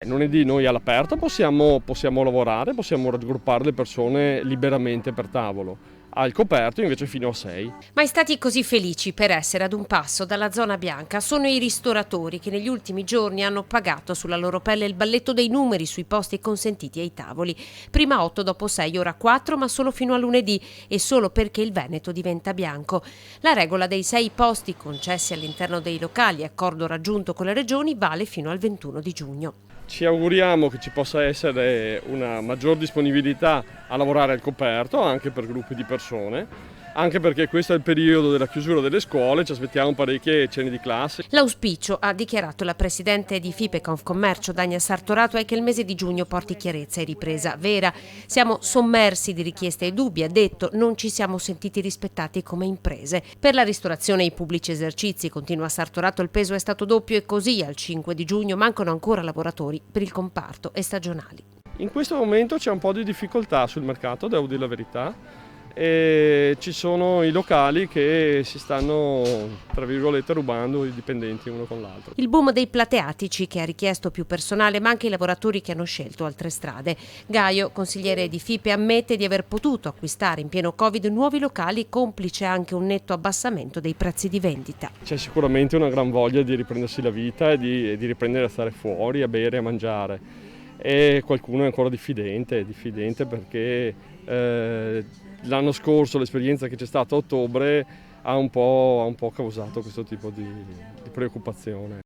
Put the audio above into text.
Lunedì noi all'aperto possiamo lavorare, possiamo raggruppare le persone liberamente per tavolo. Al coperto invece fino a 6. Mai stati così felici per essere ad un passo dalla zona bianca sono i ristoratori che negli ultimi giorni hanno pagato sulla loro pelle il balletto dei numeri sui posti consentiti ai tavoli. Prima 8, dopo 6, ora 4, ma solo fino a lunedì e solo perché il Veneto diventa bianco. La regola dei 6 posti concessi all'interno dei locali, accordo raggiunto con le regioni, vale fino al 21 di giugno. Ci auguriamo che ci possa essere una maggior disponibilità a lavorare al coperto anche per gruppi di persone, anche perché questo è il periodo della chiusura delle scuole, ci aspettiamo parecchie cene di classe. L'auspicio, ha dichiarato la presidente di FIPE Confcommercio Dania Sartorato, è che il mese di giugno porti chiarezza e ripresa vera. Siamo sommersi di richieste e dubbi, ha detto, non ci siamo sentiti rispettati come imprese. Per la ristorazione e i pubblici esercizi, continua Sartorato, il peso è stato doppio e così al 5 di giugno mancano ancora lavoratori per il comparto e stagionali. In questo momento c'è un po' di difficoltà sul mercato, devo dire la verità. E ci sono i locali che si stanno, tra virgolette, rubando i dipendenti uno con l'altro. Il boom dei plateatici che ha richiesto più personale, ma anche i lavoratori che hanno scelto altre strade. Gaio, consigliere di FIPE, ammette di aver potuto acquistare in pieno Covid nuovi locali, complice anche un netto abbassamento dei prezzi di vendita. C'è sicuramente una gran voglia di riprendersi la vita e di riprendere a stare fuori, a bere, a mangiare. E qualcuno è ancora diffidente perché l'anno scorso l'esperienza che c'è stata a ottobre ha un po' causato questo tipo di preoccupazione.